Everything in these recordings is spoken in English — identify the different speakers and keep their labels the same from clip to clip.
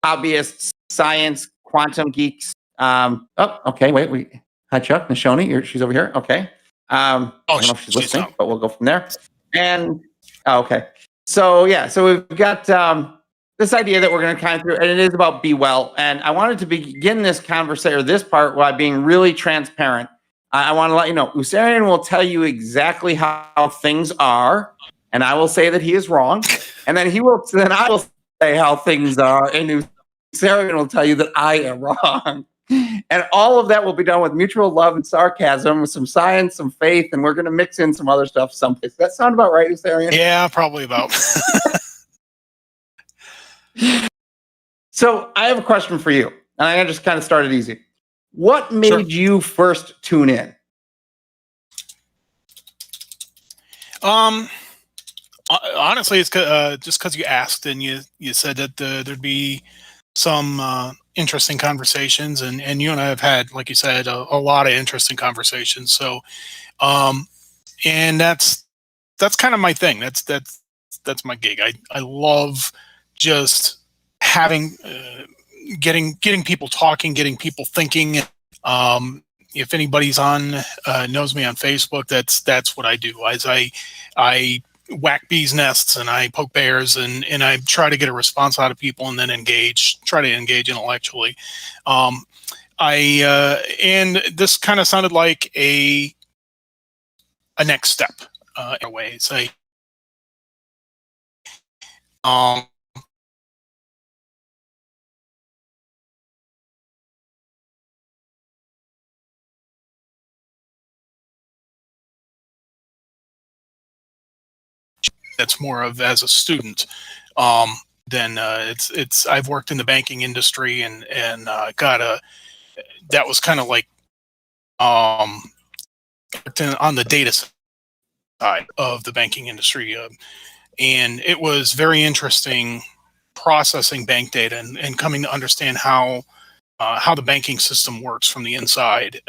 Speaker 1: hobbyists, science, quantum geeks. Okay, wait. Hi, Chuck, Nashoni, she's over here. Okay. I don't know if she's listening, but we'll go from there. And okay. So we've got this idea that we're going to kind of through, and it is about be well. And I wanted to begin this conversation, or this part, by being really transparent. I want to let you know, Usarian will tell you exactly how things are, and I will say that he is wrong, and then I will say how things are, and Usarian will tell you that I am wrong. And all of that will be done with mutual love and sarcasm, with some science, some faith, and we're going to mix in some other stuff someplace. Does that sound about right, Usarian?
Speaker 2: Yeah, probably about.
Speaker 1: So I have a question for you, and I'm going to just kind of start it easy. What made you first tune in?
Speaker 2: Honestly, it's just because you asked, and you said that there'd be some interesting conversations, and you and I have had, like you said, a lot of interesting conversations. So, and that's kind of my thing. That's my gig. I love just having getting people talking, getting people thinking. If anybody's knows me on Facebook, that's what I do. As I whack bees nests and I poke bears and I try to get a response out of people and then try to engage intellectually. And this kind of sounded like a next step in a way. It's that's more of as a student. Then it's I've worked in the banking industry and that was kind of like on the data side of the banking industry, and it was very interesting processing bank data and coming to understand how the banking system works from the inside.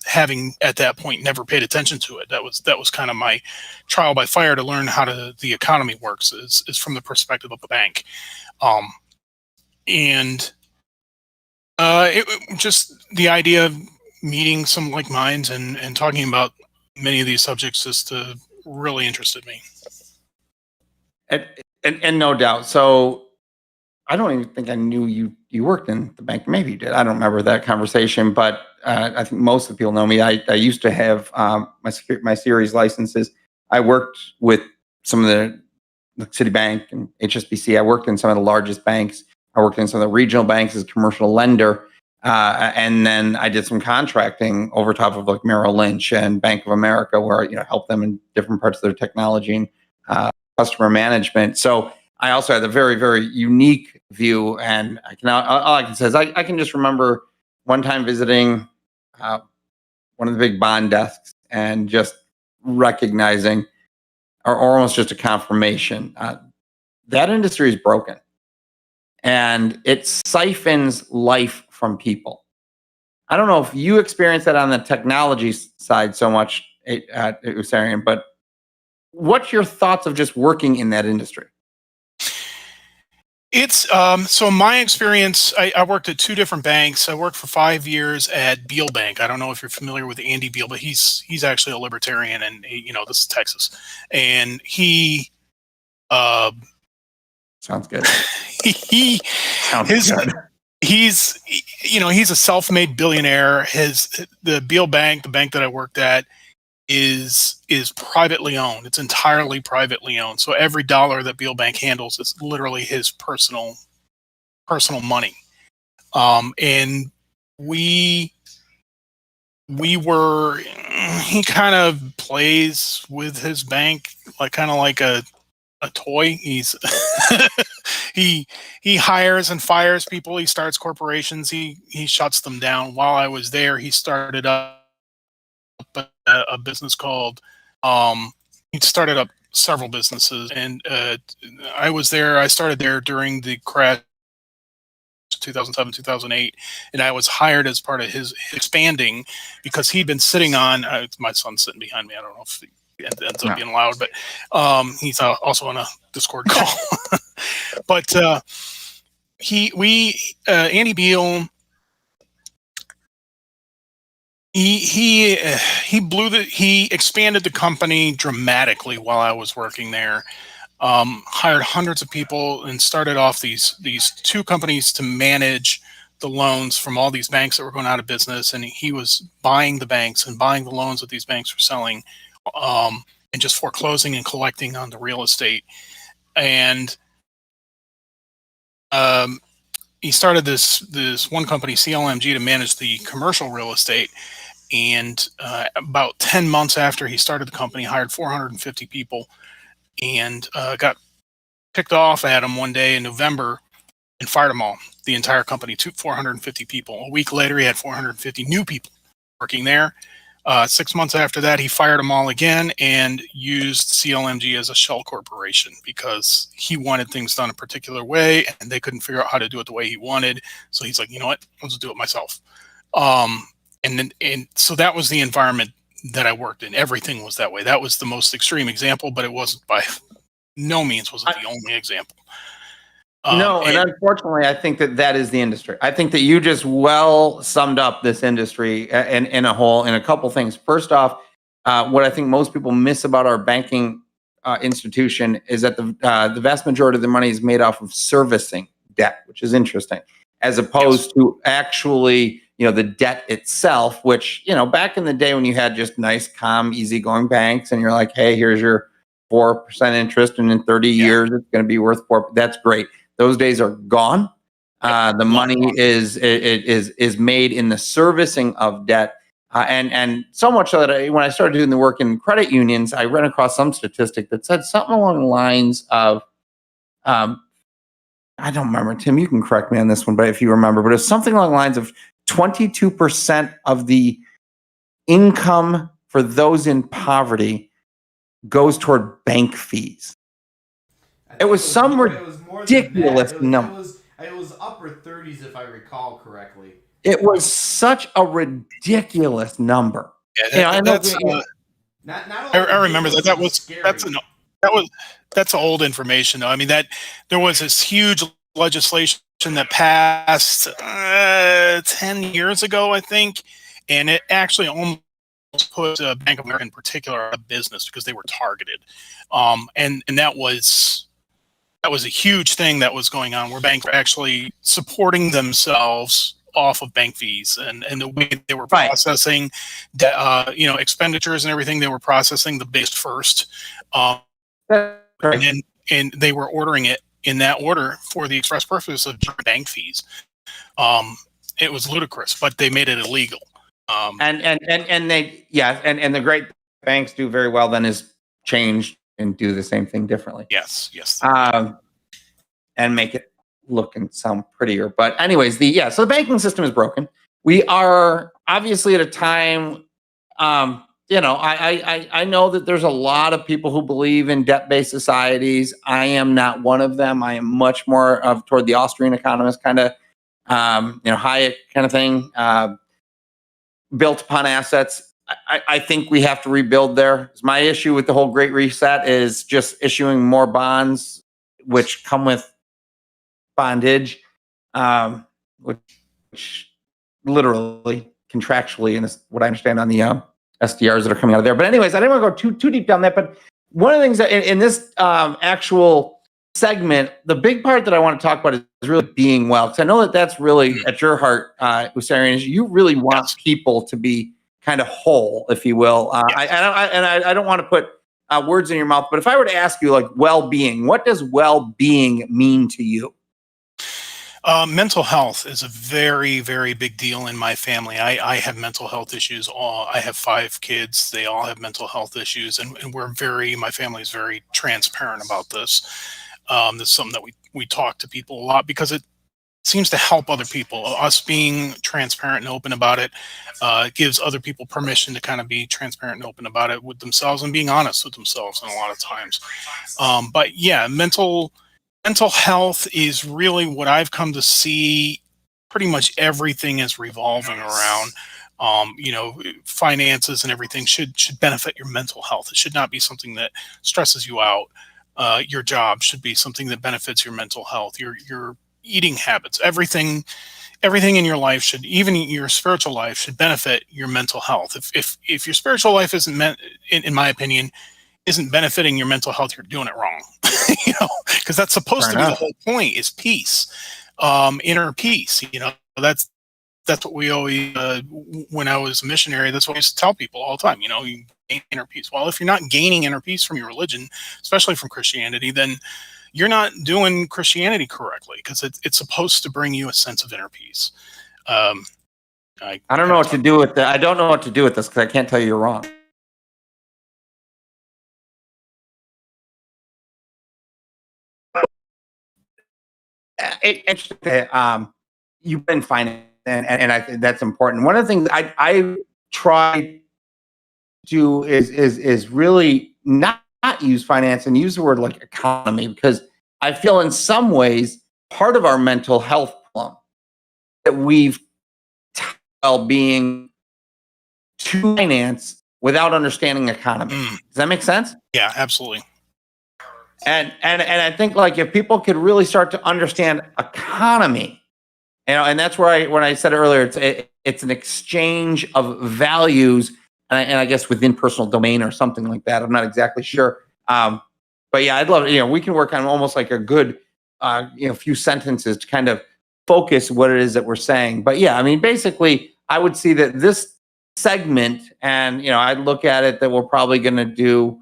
Speaker 2: Having at that point never paid attention to it, that was kind of my trial by fire to learn how the economy works is from the perspective of the bank, and it just the idea of meeting some like minds and talking about many of these subjects just really interested me.
Speaker 1: And no doubt. So I don't even think I knew you worked in the bank. Maybe you did. I don't remember that conversation, but I think most of the people know me. I used to have my series licenses. I worked with some of the Citibank and HSBC. I worked in some of the largest banks. I worked in some of the regional banks as a commercial lender. And then I did some contracting over top of like Merrill Lynch and Bank of America, where I helped them in different parts of their technology and customer management. So I also had a very, very unique view, and all I can say is I can just remember one time visiting one of the big bond desks and just recognizing, or almost just a confirmation, that industry is broken, and it siphons life from people. I don't know if you experience that on the technology side so much at Usarian, but what's your thoughts of just working in that industry?
Speaker 2: It's so my experience, I worked at two different banks. I worked for 5 years at Beal Bank. I don't know if you're familiar with Andy Beal, but he's actually a libertarian, and this is Texas. And he
Speaker 1: sounds good.
Speaker 2: He's a self-made billionaire. The Beal Bank, the bank that I worked at, is privately owned. It's entirely privately owned. So every dollar that Beal Bank handles is literally his personal money. And he kind of plays with his bank like a toy. He's he hires and fires people. He starts corporations. He shuts them down. While I was there, he started up a business called he started up several businesses, and I was there. I started there during the crash 2007 2008, and I was hired as part of his expanding, because he'd been sitting on my son's sitting behind me. I don't know if it ends up being loud, but he's also on a Discord call. But Andy Beal, he he expanded the company dramatically while I was working there. Hired hundreds of people and started off these two companies to manage the loans from all these banks that were going out of business, and he was buying the banks and buying the loans that these banks were selling, and just foreclosing and collecting on the real estate. And he started this one company, CLMG, to manage the commercial real estate. And about 10 months after he started the company, hired 450 people, and got picked off at him one day in November and fired them all, the entire company, 450 people. A week later, he had 450 new people working there. 6 months after that, he fired them all again and used CLMG as a shell corporation because he wanted things done a particular way and they couldn't figure out how to do it the way he wanted. So he's like, you know what, I'll just do it myself. And so that was the environment that I worked in. Everything was that way. That was the most extreme example, but it wasn't by no means was it the only example.
Speaker 1: No, and unfortunately, I think that is the industry. I think that you just well summed up this industry in a whole, in a couple things. First off, what I think most people miss about our banking institution is that the vast majority of the money is made off of servicing debt, which is interesting, as opposed to actually, the debt itself, which, back in the day when you had just nice, calm, easygoing banks and you're like, hey, here's your 4% interest and in 30 years it's going to be worth 4%. That's great. Those days are gone. The money is made in the servicing of debt. And so much so that when I started doing the work in credit unions, I ran across some statistic that said something along the lines of, I don't remember, Tim, you can correct me on this one, but if you remember, but it's something along the lines of 22% of the income for those in poverty goes toward bank fees. It was some ridiculous number.
Speaker 3: It was upper 30s, if I recall correctly.
Speaker 1: It was such a ridiculous number.
Speaker 2: Yeah, that's. I remember that's old information, though. I mean, that there was this huge legislation that passed 10 years ago, I think, and it actually almost put Bank of America in particular out of business because they were targeted, and that was a huge thing that was going on, where banks were actually supporting themselves off of bank fees and the way they were processing, expenditures and everything. They were processing the base first, and they were ordering it in that order for the express purpose of bank fees. It was ludicrous, but they made it illegal.
Speaker 1: And the great banks do very well then is change and do the same thing differently.
Speaker 2: Yes.
Speaker 1: And make it look and sound prettier. But anyways, so the banking system is broken. We are obviously at a time, I know that there's a lot of people who believe in debt-based societies. I am not one of them. I am much more of toward the Austrian economist kind of, Hayek kind of thing, built upon assets. I think we have to rebuild there. My issue with the whole Great Reset is just issuing more bonds, which come with bondage, which literally contractually, and is what I understand on the SDRs that are coming out of there. But anyways, I didn't want to go too deep down that. But one of the things that in this actual segment, the big part that I want to talk about is really being well, because I know that that's really at your heart, Usarian, is you really want people to be kind of whole, if you will. I don't want to put words in your mouth, but if I were to ask you, like, well-being, what does well-being mean to you?
Speaker 2: Mental health is a very, very big deal in my family. I have mental health issues. I have 5 kids. They all have mental health issues, and my family is very transparent about this. This is something that we talk to people a lot because it seems to help other people. Us being transparent and open about it gives other people permission to kind of be transparent and open about it with themselves and being honest with themselves in a lot of times. But yeah, mental health is really what I've come to see. Pretty much everything is revolving around. Finances and everything should benefit your mental health. It should not be something that stresses you out. Your job should be something that benefits your mental health. Your eating habits, everything in your life should, even your spiritual life, should benefit your mental health. If your spiritual life isn't meant, in my opinion, isn't benefiting your mental health, you're doing it wrong. Because that's supposed
Speaker 1: Fair
Speaker 2: to be the
Speaker 1: enough.
Speaker 2: whole point, is peace, inner peace. That's what we always, when I was a missionary, that's what I used to tell people all the time. You gain inner peace. Well, if you're not gaining inner peace from your religion, especially from Christianity, then you're not doing Christianity correctly, because it's supposed to bring you a sense of inner peace.
Speaker 1: I don't know what to do with that. I don't know what to do with this because I can't tell you you're wrong. You've been finance, and I think that's important. One of the things I try to do is really not use finance and use the word like economy, because I feel in some ways part of our mental health problem that we've being to finance without understanding economy. Does that make sense?
Speaker 2: Yeah, absolutely.
Speaker 1: And I think, like, if people could really start to understand economy, and that's where when I said earlier, it's an exchange of values, and I guess within personal domain or something like that. I'm not exactly sure. But yeah, I'd love, we can work on almost like a good, few sentences to kind of focus what it is that we're saying. But yeah, I mean, basically, I would see that this segment, and I'd look at it that we're probably going to do.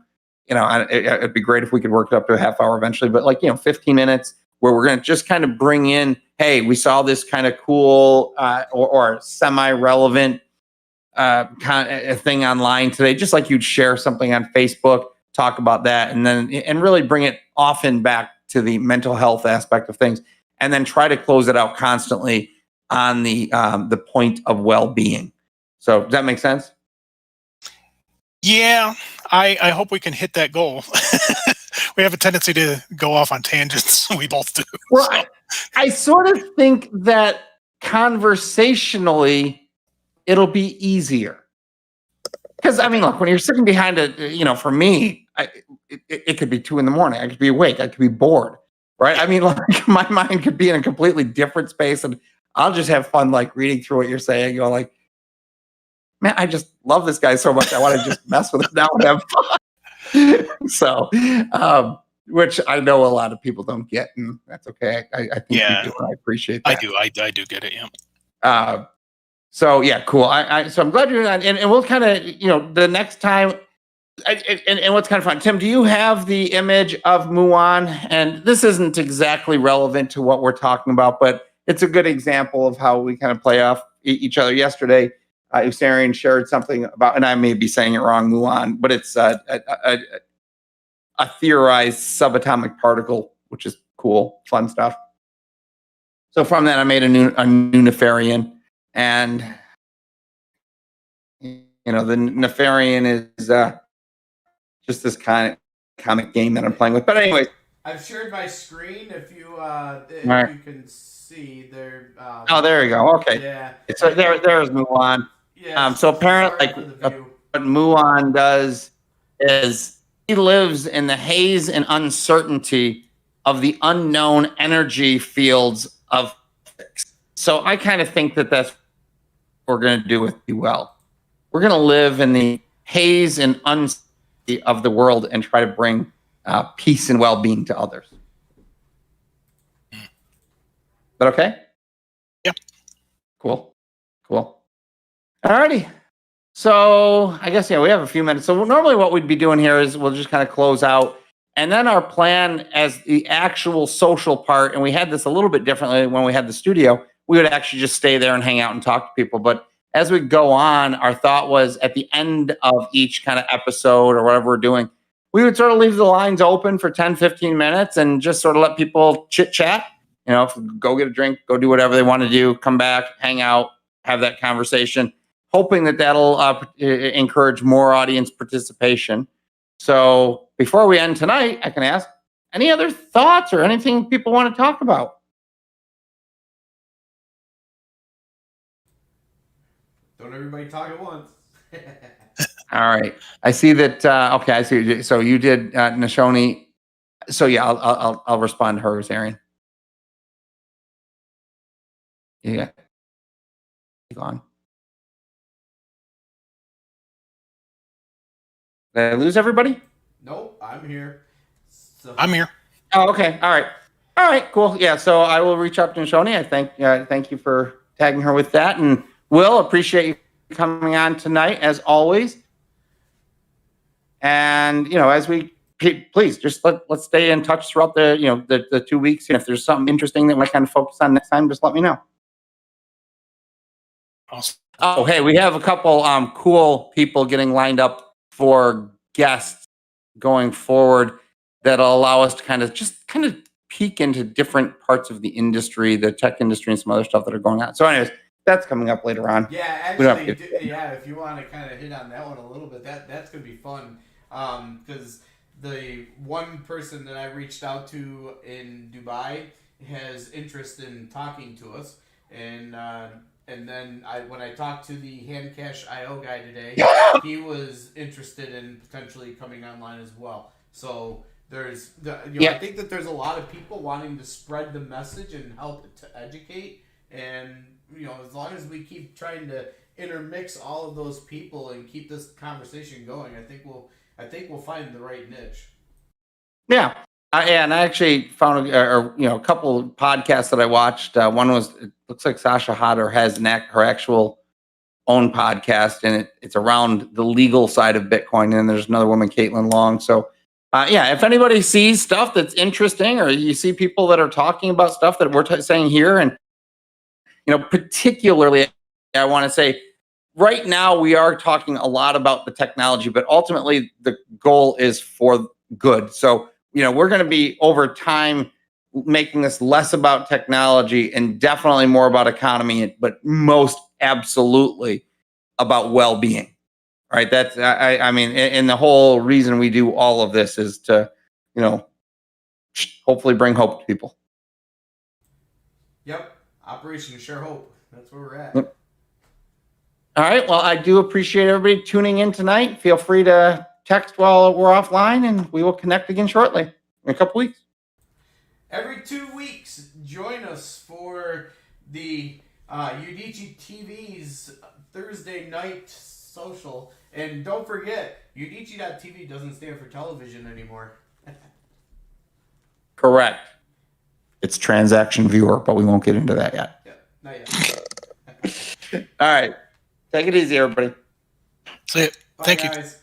Speaker 1: It'd be great if we could work it up to a half hour eventually, but 15 minutes where we're going to just kind of bring in, hey, we saw this kind of cool or semi-relevant kind of thing online today, just like you'd share something on Facebook, talk about that, and really bring it often back to the mental health aspect of things, and then try to close it out constantly on the point of well-being. So does that make sense?
Speaker 2: Yeah, I hope we can hit that goal. We have a tendency to go off on tangents. We both do.
Speaker 1: Well,
Speaker 2: So.
Speaker 1: I sort of think that conversationally, it'll be easier. Because, I mean, look, when you're sitting behind for me, it could be 2 a.m. I could be awake. I could be bored, right? I mean, like, my mind could be in a completely different space, and I'll just have fun, like, reading through what you're saying. You're like, man, I just love this guy so much. I want to just mess with him now and have fun. So, which I know a lot of people don't get, and that's okay. I think you do, and I appreciate that.
Speaker 2: I do get it, yeah.
Speaker 1: So yeah, cool. So I'm glad you're on, and we'll kind of, the next time, and what's kind of fun, Tim, do you have the image of Muon? And this isn't exactly relevant to what we're talking about, but it's a good example of how we kind of play off each other. Yesterday, Usarian shared something about, and I may be saying it wrong, Muon, but it's a theorized subatomic particle, which is cool, fun stuff. So from that, I made a new Nefarian, and the Nefarian is just this kind of comic game that I'm playing with. But anyways,
Speaker 3: I've shared my screen. If you
Speaker 1: right.
Speaker 3: you can see there.
Speaker 1: Oh, there you go. Okay.
Speaker 3: Yeah.
Speaker 1: So there's Muon.
Speaker 3: Yeah.
Speaker 1: So apparently, what Muon does is he lives in the haze and uncertainty of the unknown energy fields of physics. So I kind of think that that's what we're going to do with Be Well. We're going to live in the haze and uncertainty of the world and try to bring peace and well-being to others. Is that okay?
Speaker 2: Yep.
Speaker 1: Cool. All righty. So I guess, we have a few minutes. So normally what we'd be doing here is we'll just kind of close out. And then our plan as the actual social part, and we had this a little bit differently when we had the studio, we would actually just stay there and hang out and talk to people. But as we go on, our thought was at the end of each kind of episode or whatever we're doing, we would sort of leave the lines open for 10, 15 minutes and just sort of let people chit chat, go get a drink, go do whatever they want to do, come back, hang out, have that conversation, hoping that that'll encourage more audience participation. So before we end tonight, I can ask, any other thoughts or anything people want to talk about?
Speaker 3: Don't everybody talk at once.
Speaker 1: All right. I see that. Okay, I see. So you did Nashoni. So yeah, I'll respond to her, Arian. Yeah. You gone? Did I lose everybody?
Speaker 3: Nope, I'm here. So,
Speaker 2: I'm here.
Speaker 1: Oh, okay. All right. All right. Cool. Yeah. So I will reach out to Shoni. I thank you for tagging her with that, and Will, appreciate you coming on tonight as always. And as we please just let's stay in touch throughout the 2 weeks. And if there's something interesting that we kind of focus on next time, just let me know.
Speaker 2: Awesome.
Speaker 1: Oh, hey, we have a couple cool people getting lined up for guests going forward that'll allow us to kind of peek into different parts of the industry, the tech industry, and some other stuff that are going on. So, anyways, that's coming up later on.
Speaker 3: Yeah,
Speaker 1: We don't
Speaker 3: actually,
Speaker 1: have to-
Speaker 3: yeah. If you want to kind of hit on that one a little bit, that's gonna be fun. Because the one person that I reached out to in Dubai has interest in talking to us, and then when I talked to the Handcash IO guy today, he was interested in potentially coming online as well. So there's I think that there's a lot of people wanting to spread the message and help to educate, and as long as we keep trying to intermix all of those people and keep this conversation going, I think we'll find the right niche.
Speaker 1: Yeah. And I actually found a couple of podcasts that I watched. One was, it looks like Sasha Hodder has her actual own podcast, and it's around the legal side of Bitcoin. And then there's another woman, Caitlin Long. So, if anybody sees stuff that's interesting, or you see people that are talking about stuff that we're saying here, and particularly, I want to say, right now we are talking a lot about the technology, but ultimately the goal is for good. So, we're going to be over time making this less about technology and definitely more about economy, but most absolutely about well-being. Right? That's I mean, and the whole reason we do all of this is to, hopefully bring hope to people.
Speaker 3: Yep, Operation Share Hope. That's where we're at.
Speaker 1: Yep. All right. Well, I do appreciate everybody tuning in tonight. Feel free to text while we're offline, and we will connect again shortly in a couple weeks.
Speaker 3: Every 2 weeks, join us for the Udicci.TV's Thursday night social. And don't forget, Udicci.TV doesn't stand for television anymore.
Speaker 1: Correct. It's transaction viewer, but we won't get into that yet.
Speaker 3: Yeah, not yet.
Speaker 1: All right. Take it easy, everybody.
Speaker 2: See it.
Speaker 3: Bye,
Speaker 2: Thank you.
Speaker 3: guys.